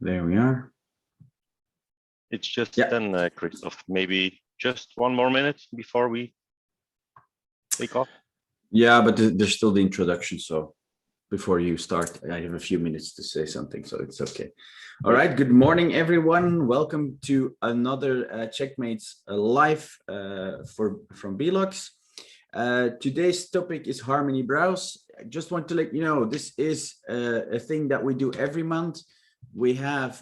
There we are. It's just then, Christoph, maybe just one more minute before we take off. Yeah, but there's still the introduction. So before you start, I have a few minutes to say something, so it's okay. All right. Good morning, everyone. Welcome to another Checkmates live from Belox. Today's topic is Harmony Browse. I just want to let you know, this is a thing that we do every month. We have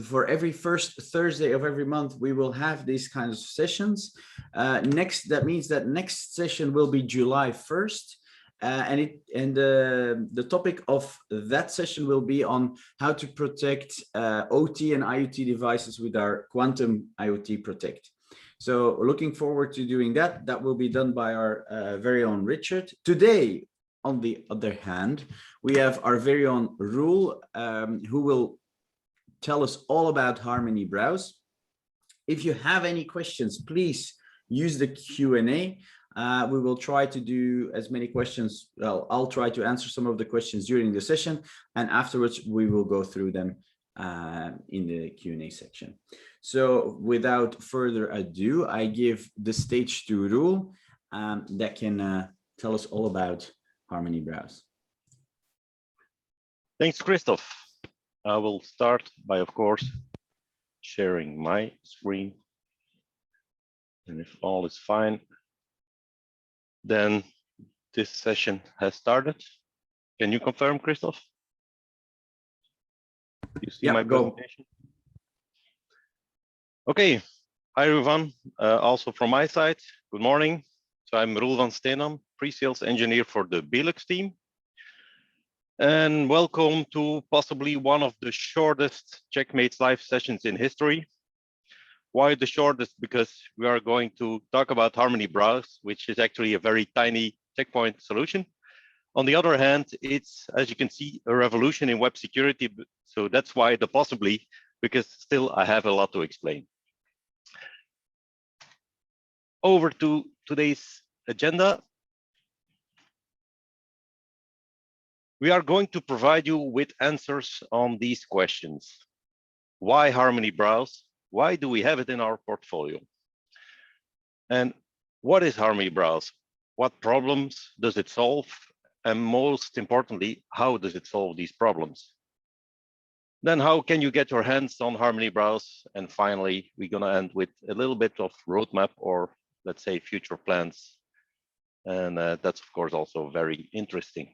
for every first Thursday of every month, we will have these kinds of sessions. That means that next session will be July 1st. The topic of that session will be on how to protect OT and IoT devices with our Quantum IoT Protect. So looking forward to doing that. That will be done by our very own Richard. Today, on the other hand, we have our very own Roel, who will tell us all about Harmony Browse. If you have any questions, please use the Q&A. We will try to do as many questions. Well, I'll try to answer some of the questions during the session, and afterwards we will go through them in the Q&A section. So without further ado, I give the stage to Roel that can tell us all about Harmony Browse. Thanks, Christoph. I will start by, of course, sharing my screen. And if all is fine, then this session has started. Can you confirm, Christoph? You see my presentation? Okay. Hi, everyone. Also from my side, good morning. So I'm Roel van Steenam, pre-sales engineer for the Belox team. And welcome to possibly one of the shortest Checkmates live sessions in history. Why the shortest? Because we are going to talk about Harmony Browse, which is actually a very tiny checkpoint solution. On the other hand, it's, as you can see, a revolution in web security. So that's why the possibly, because still I have a lot to explain. Over to today's agenda. We are going to provide you with answers on these questions. Why Harmony Browse? Why do we have it in our portfolio? And what is Harmony Browse? What problems does it solve? And most importantly, how does it solve these problems? Then how can you get your hands on Harmony Browse? And finally, we're going to end with a little bit of roadmap, or let's say future plans. And that's, of course, also very interesting.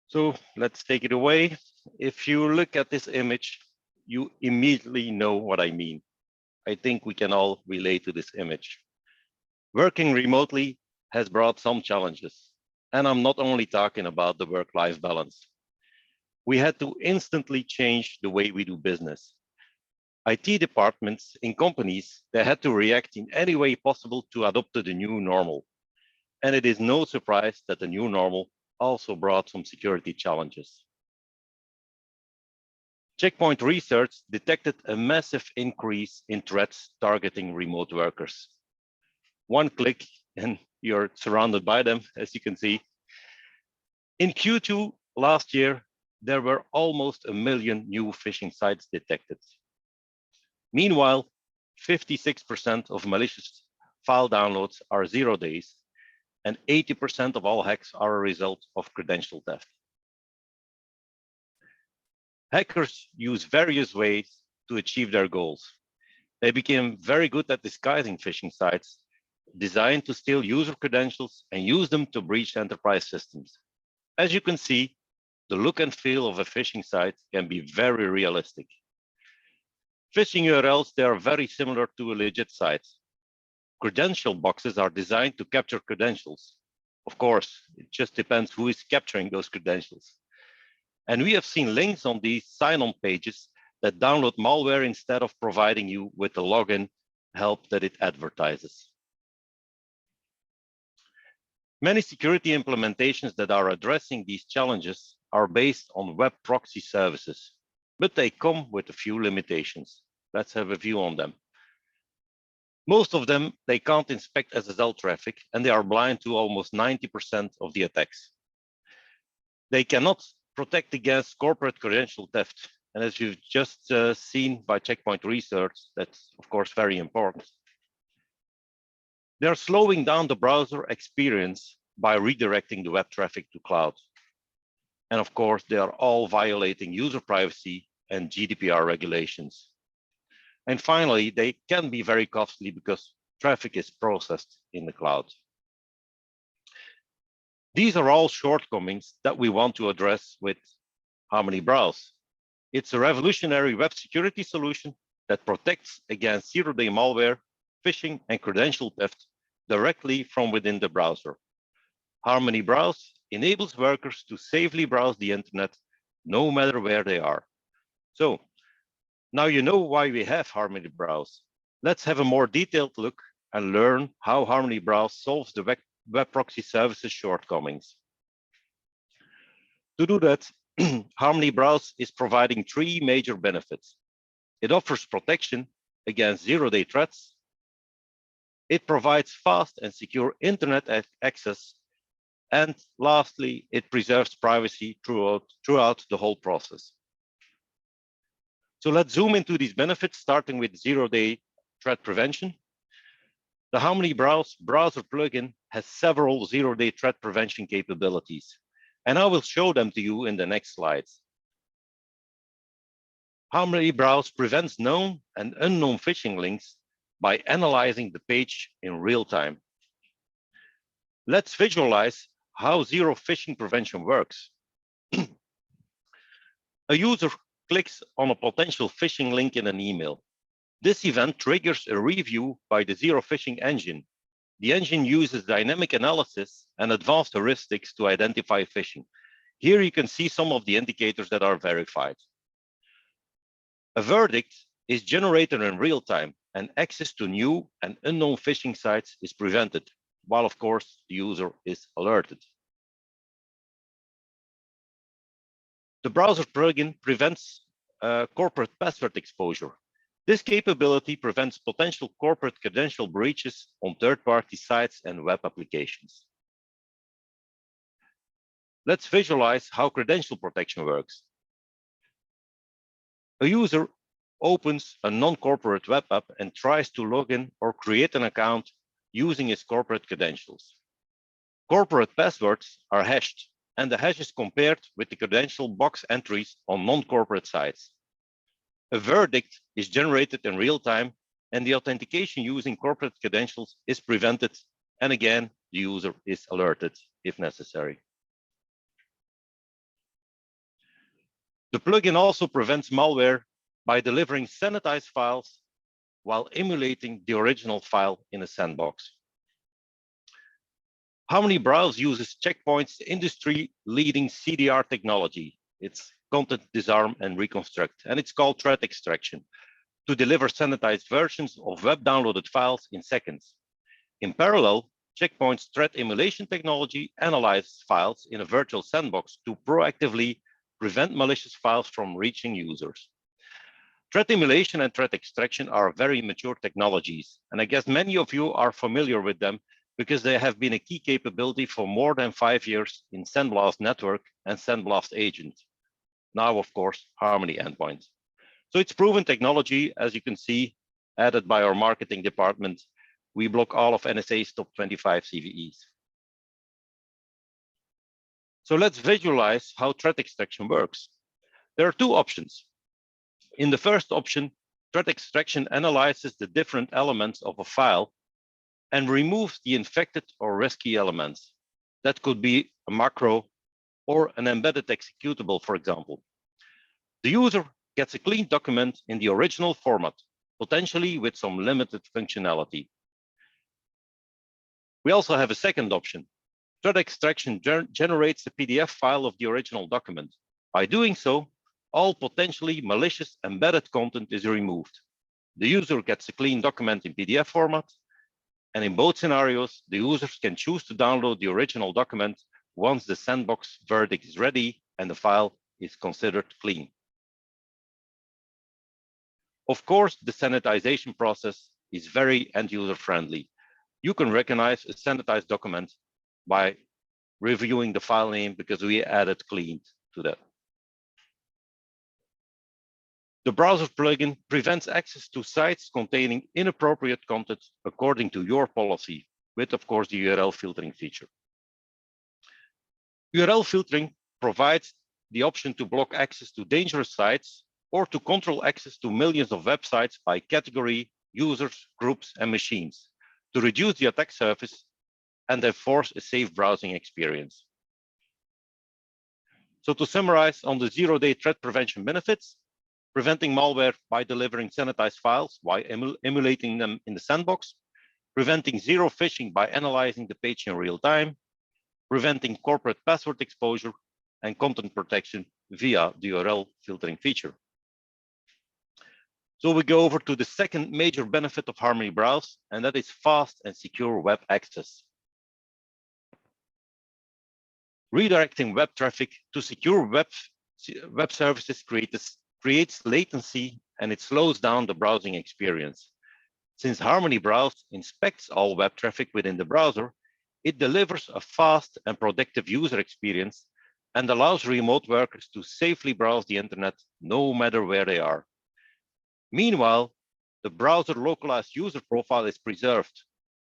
So let's take it away. If you look at this image, you immediately know what I mean. I think we can all relate to this image. Working remotely has brought some challenges. And I'm not only talking about the work-life balance. We had to instantly change the way we do business. IT departments in companies, they had to react in any way possible to adopt to the new normal. And it is no surprise that the new normal also brought some security challenges. Checkpoint research detected a massive increase in threats targeting remote workers. One click and you're surrounded by them, as you can see. In Q2 last year, there were almost 1 million new phishing sites detected. Meanwhile, 56% of malicious file downloads are 0 days, and 80% of all hacks are a result of credential theft. Hackers use various ways to achieve their goals. They became very good at disguising phishing sites, designed to steal user credentials and use them to breach enterprise systems. As you can see, the look and feel of a phishing site can be very realistic. Phishing URLs, they are very similar to a legit site. Credential boxes are designed to capture credentials. Of course, it just depends who is capturing those credentials. And we have seen links on these sign-on pages that download malware instead of providing you with the login help that it advertises. Many security implementations that are addressing these challenges are based on web proxy services, but they come with a few limitations. Let's have a view on them. Most of them, they can't inspect SSL traffic, and they are blind to almost 90% of the attacks. They cannot protect against corporate credential theft. And as you've just seen by Checkpoint research, that's of course very important. They're slowing down the browser experience by redirecting the web traffic to cloud. And of course, they are all violating user privacy and GDPR regulations. And finally, they can be very costly because traffic is processed in the cloud. These are all shortcomings that we want to address with Harmony Browse. It's a revolutionary web security solution that protects against zero-day malware, phishing, and credential theft directly from within the browser. Harmony Browse enables workers to safely browse the internet no matter where they are. So now you know why we have Harmony Browse. Let's have a more detailed look and learn how Harmony Browse solves the web proxy services shortcomings. To do that, Harmony Browse is providing three major benefits. It offers protection against zero-day threats. It provides fast and secure internet access. And lastly, it preserves privacy throughout the whole process. So let's zoom into these benefits, starting with zero-day threat prevention. The Harmony Browse browser plugin has several zero-day threat prevention capabilities, and I will show them to you in the next slides. Harmony Browse prevents known and unknown phishing links by analyzing the page in real time. Let's visualize how zero phishing prevention works. A user clicks on a potential phishing link in an email. This event triggers a review by the zero phishing engine. The engine uses dynamic analysis and advanced heuristics to identify phishing. Here you can see some of the indicators that are verified. A verdict is generated in real time, and access to new and unknown phishing sites is prevented, while of course the user is alerted. The browser plugin prevents corporate password exposure. This capability prevents potential corporate credential breaches on third-party sites and web applications. Let's visualize how credential protection works. A user opens a non-corporate web app and tries to log in or create an account using his corporate credentials. Corporate passwords are hashed, and the hash is compared with the credential box entries on non-corporate sites. A verdict is generated in real time, and the authentication using corporate credentials is prevented, and again, the user is alerted if necessary. The plugin also prevents malware by delivering sanitized files while emulating the original file in a sandbox. Harmony Browse uses Checkpoint's industry-leading CDR technology. It's content disarm and reconstruct, and it's called threat extraction, to deliver sanitized versions of web downloaded files in seconds. In parallel, Checkpoint's threat emulation technology analyzes files in a virtual sandbox to proactively prevent malicious files from reaching users. Threat emulation and threat extraction are very mature technologies, and I guess many of you are familiar with them because they have been a key capability for more than 5 years in Sandblast Network and Sandblast Agent. Now, of course, Harmony Endpoint. So it's proven technology, as you can see, added by our marketing department. We block all of NSA's top 25 CVEs. So let's visualize how threat extraction works. There are two options. In the first option, threat extraction analyzes the different elements of a file and removes the infected or risky elements. That could be a macro or an embedded executable, for example. The user gets a clean document in the original format, potentially with some limited functionality. We also have a second option. Threat extraction generates a PDF file of the original document. By doing so, all potentially malicious embedded content is removed. The user gets a clean document in PDF format, and in both scenarios, the users can choose to download the original document once the sandbox verdict is ready and the file is considered clean. Of course, the sanitization process is very end-user friendly. You can recognize a sanitized document by reviewing the file name because we added cleaned to that. The browser plugin prevents access to sites containing inappropriate content according to your policy, with, of course, the URL filtering feature. URL filtering provides the option to block access to dangerous sites or to control access to millions of websites by category, users, groups, and machines to reduce the attack surface and enforce a safe browsing experience. So to summarize on the zero-day threat prevention benefits, preventing malware by delivering sanitized files while emulating them in the sandbox, preventing zero phishing by analyzing the page in real time, preventing corporate password exposure, and content protection via the URL filtering feature. So we go over to the second major benefit of Harmony Browse, and that is fast and secure web access. Redirecting web traffic to secure web services creates latency, and it slows down the browsing experience. Since Harmony Browse inspects all web traffic within the browser, it delivers a fast and productive user experience and allows remote workers to safely browse the internet no matter where they are. Meanwhile, the browser localized user profile is preserved,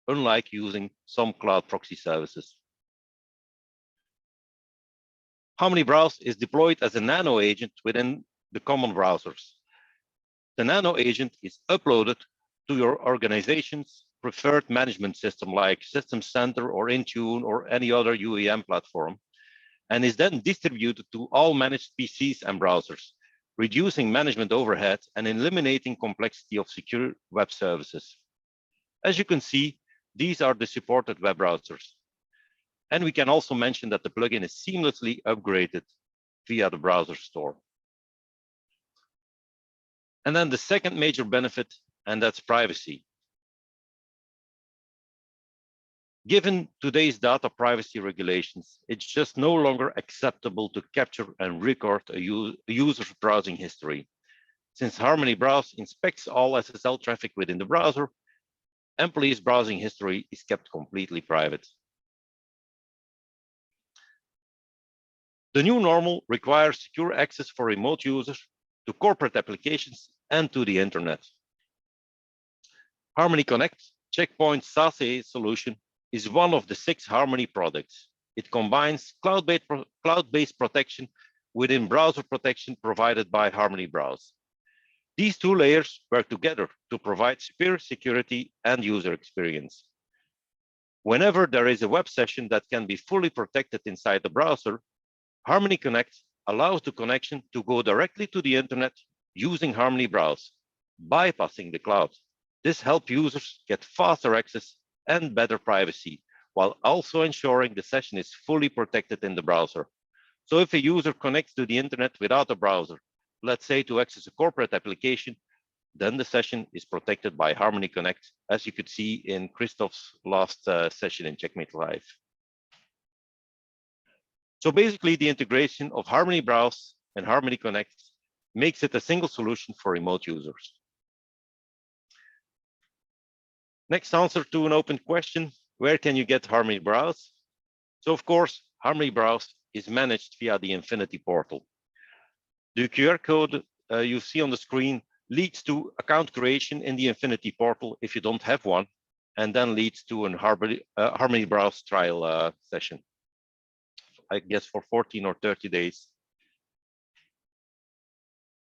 unlike using some cloud proxy services. Harmony Browse is deployed as a Nanoagent within the common browsers. The Nanoagent is uploaded to your organization's preferred management system like System Center or Intune or any other UEM platform, and is then distributed to all managed PCs and browsers, reducing management overhead and eliminating complexity of secure web services. As you can see, these are the supported web browsers. And we can also mention that the plugin is seamlessly upgraded via the browser store. And then the second major benefit, and that's privacy. Given today's data privacy regulations, it's just no longer acceptable to capture and record a user's browsing history. Since Harmony Browse inspects all SSL traffic within the browser, employees' browsing history is kept completely private. The new normal requires secure access for remote users to corporate applications and to the internet. Harmony Connect, Checkpoint SASE solution, is one of the 6 Harmony products. It combines cloud-based protection within browser protection provided by Harmony Browse. These 2 layers work together to provide superior security and user experience. Whenever there is a web session that can be fully protected inside the browser, Harmony Connect allows the connection to go directly to the internet using Harmony Browse, bypassing the cloud. This helps users get faster access and better privacy, while also ensuring the session is fully protected in the browser. So if a user connects to the internet without a browser, let's say to access a corporate application, then the session is protected by Harmony Connect, as you could see in Christoph's last session in Checkmate Live. So basically, the integration of Harmony Browse and Harmony Connect makes it a single solution for remote users. Next answer to an open question, where can you get Harmony Browse? So of course, Harmony Browse is managed via the Infinity portal. The QR code you see on the screen leads to account creation in the Infinity portal if you don't have one, and then leads to an Harmony Browse trial session, I guess for 14 or 30 days.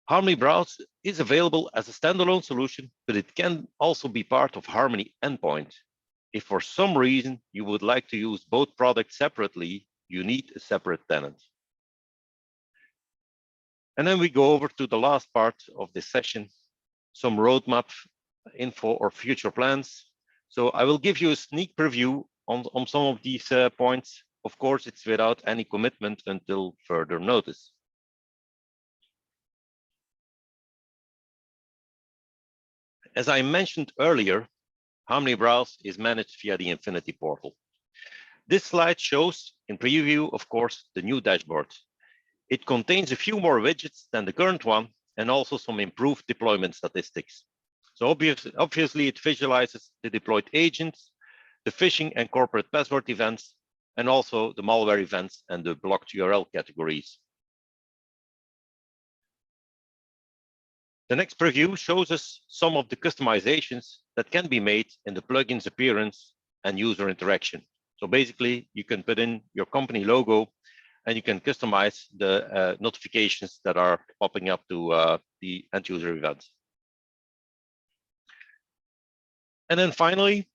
Harmony Browse is available as a standalone solution, but it can also be part of Harmony Endpoint. If for some reason you would like to use both products separately, you need a separate tenant. And then we go over to the last part of this session, some roadmap info or future plans. So I will give you a sneak preview on some of these points. Of course, it's without any commitment until further notice. As I mentioned earlier, Harmony Browse is managed via the Infinity portal. This slide shows in preview, of course, the new dashboard. It contains a few more widgets than the current one and also some improved deployment statistics. So obviously it visualizes the deployed agents, the phishing and corporate password events, and also the malware events and the blocked URL categories. The next preview shows us some of the customizations that can be made in the plugin's appearance and user interaction. So basically, you can put in your company logo and you can customize the notifications that are popping up to the end user events. And then finally,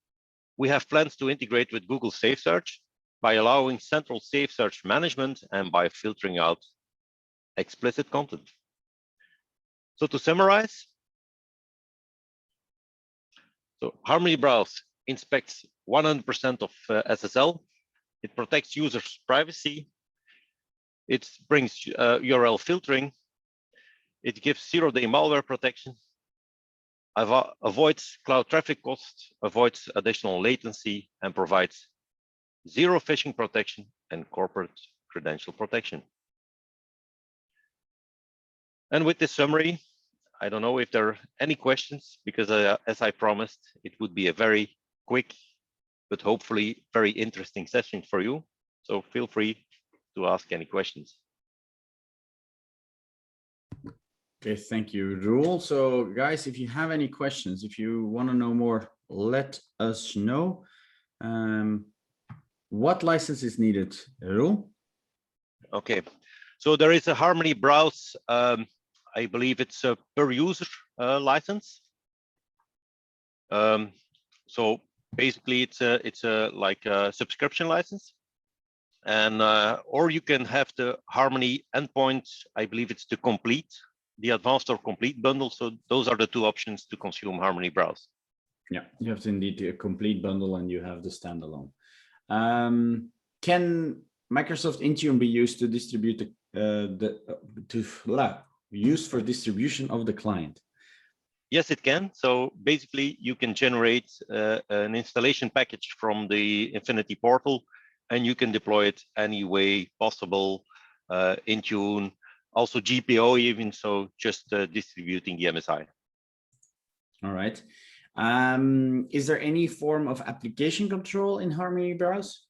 we have plans to integrate with Google Safe Search by allowing central safe search management and by filtering out explicit content. So to summarize, so Harmony Browse inspects 100% of SSL. It protects users' privacy. It brings URL filtering. It gives zero-day malware protection. Avoids cloud traffic costs, avoids additional latency, and provides zero phishing protection and corporate credential protection. And with this summary, I don't know if there are any questions, because as I promised, it would be a very quick, but hopefully very interesting session for you. So feel free to ask any questions. Okay, thank you, Roel. So guys, if you have any questions, if you want to know more, let us know. What license is needed, Roel? Okay. So there is a Harmony Browse, I believe it's a per user license. So basically it's a like a subscription license. And or you can have the Harmony Endpoint, I believe it's the complete, the advanced or complete bundle. So those are the two options to consume Harmony Browse. Yeah, you have to indeed do a complete bundle and you have the standalone. Can Microsoft Intune be used to distribute used for distribution of the client? Yes, it can. So basically, you can generate an installation package from the Infinity portal, and you can deploy it any way possible. Intune, also GPO even, so just distributing the MSI. All right. Is there any form of application control in Harmony Browse?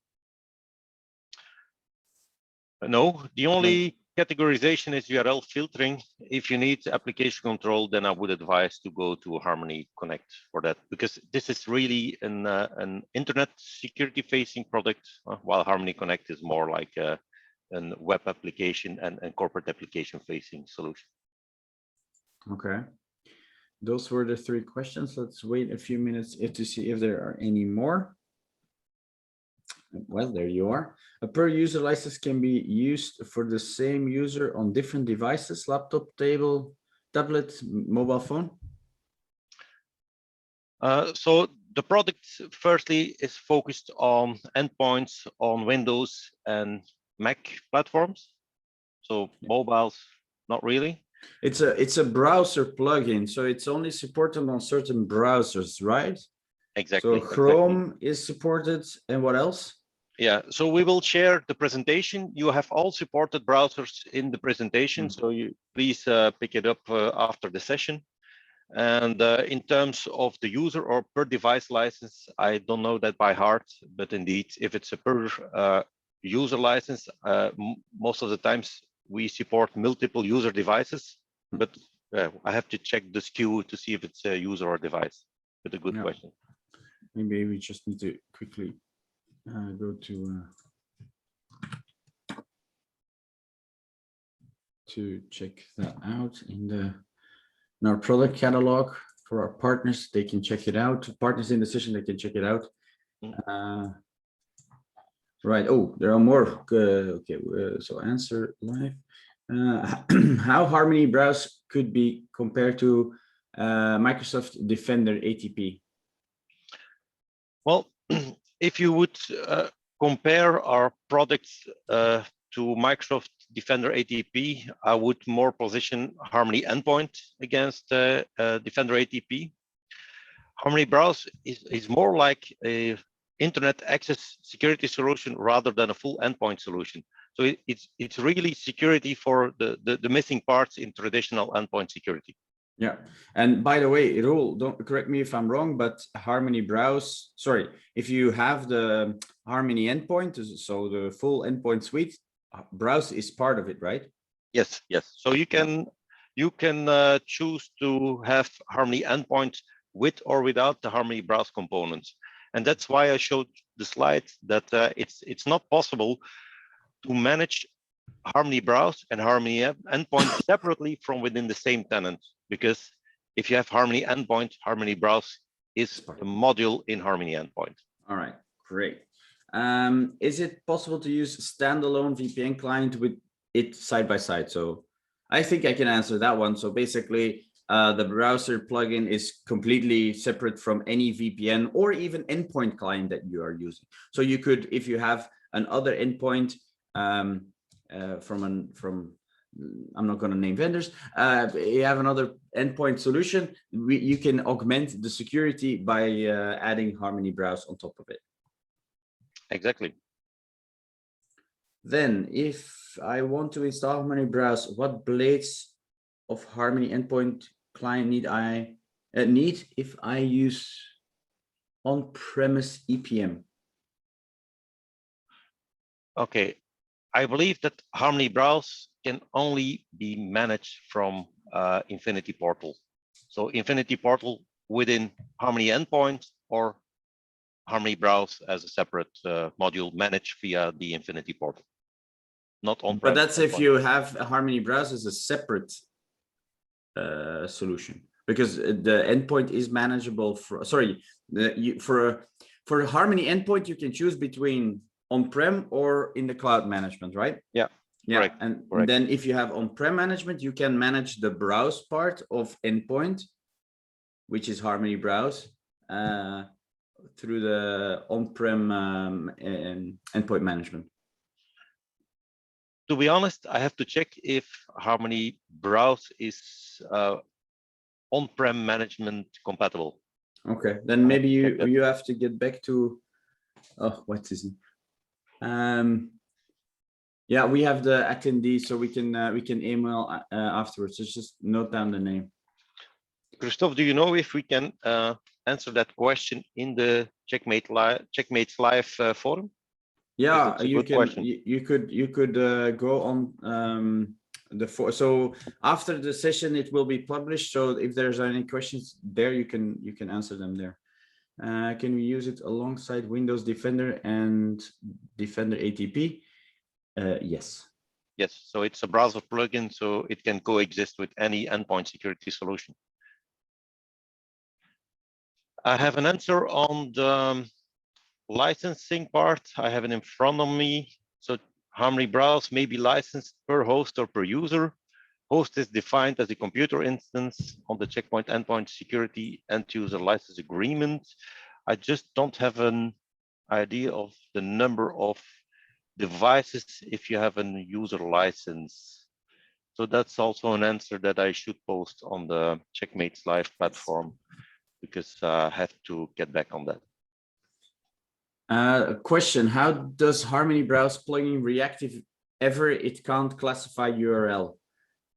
No, the only categorization is URL filtering. If you need application control, then I would advise to go to Harmony Connect for that, because this is really an internet security facing product, while Harmony Connect is more like a web application and corporate application facing solution. Okay. Those were the three questions. Let's wait a few minutes to see if there are any more. Well, there you are. A per user license can be used for the same user on different devices, laptop, tablet, mobile phone. So the product firstly is focused on endpoints on Windows and Mac platforms. So mobiles, not really. It's a browser plugin, so it's only supported on certain browsers, right? Exactly. So Chrome is supported, and what else? Yeah, so we will share the presentation. You have all supported browsers in the presentation, so you please pick it up after the session. And in terms of the user or per device license, I don't know that by heart, but indeed, if it's a per user license, most of the times we support multiple user devices, but I have to check the SKU to see if it's a user or device. But a good question. Maybe we just need to quickly go to check that out in our product catalog. For our partners, they can check it out. Partners in the session, they can check it out. Right. Oh, there are more. Okay. So answer live. How Harmony Browse could be compared to Microsoft DefenderAPT? Well, if you would compare our products to Microsoft DefenderAPT, I would more position Harmony Endpoint against DefenderAPT. Harmony Browse is more like a internet access security solution rather than a full endpoint solution. So it's really security for the missing parts in traditional endpoint security. Yeah. And by the way, Roel, don't correct me if I'm wrong, but Harmony Browse, sorry, if you have the Harmony endpoint, so the full endpoint suite, Browse is part of it, right? Yes, yes. So you can choose to have Harmony endpoints with or without the Harmony Browse components, and that's why I showed the slide that it's not possible to manage Harmony Browse and Harmony endpoint separately from within the same tenant, because if you have Harmony endpoint, Harmony Browse is a module in Harmony endpoint. All right, great. Is it possible to use standalone VPN client with it side by side? So I think I can answer that one. So basically, the browser plugin is completely separate from any VPN or even endpoint client that you are using. So you could, if you have another endpoint from I'm not going to name vendors. You have another endpoint solution. You can augment the security by adding Harmony Browse on top of it. Exactly. Then, if I want to install Harmony Browse, what blades of Harmony endpoint client need I need if I use on-premise EPM? Okay, I believe that Harmony Browse can only be managed from Infinity Portal. So Infinity Portal within Harmony endpoint or Harmony Browse as a separate module managed via the Infinity Portal, not on-prem. But that's if you have Harmony Browse as a separate solution, because the endpoint is manageable for, sorry, for Harmony endpoint, you can choose between on-prem or in the cloud management, right? Yeah. Yeah, correct, and correct. then if you have on-prem management, you can manage the browse part of endpoint, which is Harmony Browse, through the on-prem endpoint management. To be honest, I have to check if Harmony Browse is on-prem management compatible. Okay, then maybe you have to get back to, oh, what's his name? Yeah, we have the attendee, so we can email afterwards. Just note down the name. Christophe, do you know if we can answer that question in the Checkmate's live forum? Yeah, you can. You could go on so after the session it will be published. So if there's any questions there, you can answer them there. Can we use it alongside Windows Defender and DefenderAPT? Yes. Yes, so it's a browser plugin, so it can coexist with any endpoint security solution. I have an answer on the licensing part. I have it in front of me. So Harmony Browse may be licensed per host or per user. Host is defined as a computer instance on the Checkpoint endpoint security end user license agreement. I just don't have an idea of the number of devices if you have a user license. So that's also an answer that I should post on the Checkmate's live platform, because I have to get back on that. A question: how does Harmony Browse plugin react if ever it can't classify URL,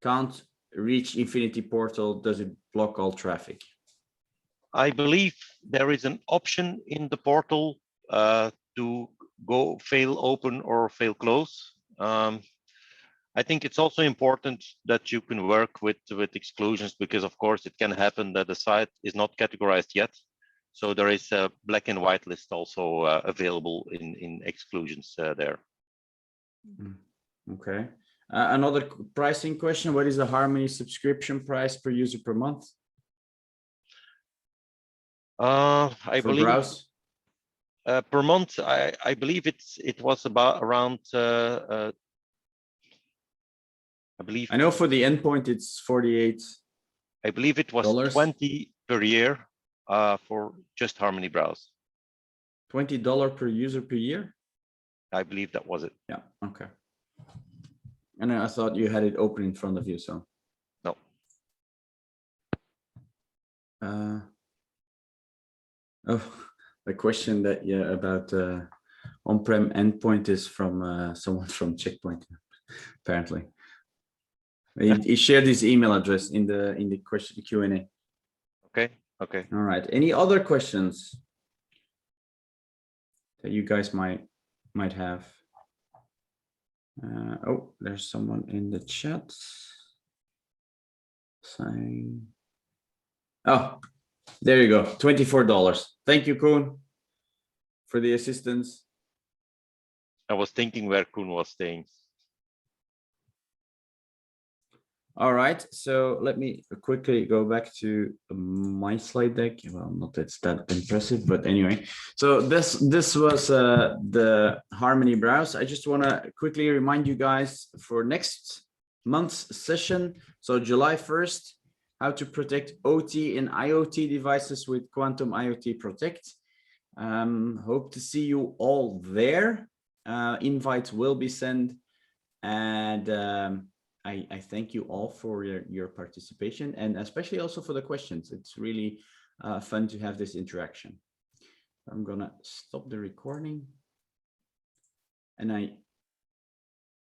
can't reach Infinity Portal? Does it block all traffic? I believe there is an option in the portal to go fail open or fail close. I think it's also important that you can work with exclusions, because of course it can happen that the site is not categorized yet. So there is a black and white list also available in exclusions there. Okay. Another pricing question: what is the Harmony subscription price per user per month? I believe browse? Per month, I believe it was about around. I believe. I know for the endpoint it's 48. I believe it was $20 per year for just Harmony Browse. $20 per user per year? I believe that was it. Yeah, okay. And I thought you had it open in front of you, so. No. Oh, the question that, yeah, about on-prem endpoint is from someone from Checkpoint, apparently. He shared his email address in the question Q&A. Okay. Okay. All right. Any other questions that you guys might have? Oh, there's someone in the chat saying, oh, there you go, $24. Thank you, Koen, for the assistance. I was thinking where Koen was staying. All right, so let me quickly go back to my slide deck. Well, not that's that impressive, but anyway. So this was the Harmony browse. I just want to quickly remind you guys for next month's session. So July 1st, how to protect OT and IoT devices with Quantum IoT Protect. Hope to see you all there. Invites will be sent, and I thank you all for your participation, and especially also for the questions. It's really fun to have this interaction. I'm gonna stop the recording, and I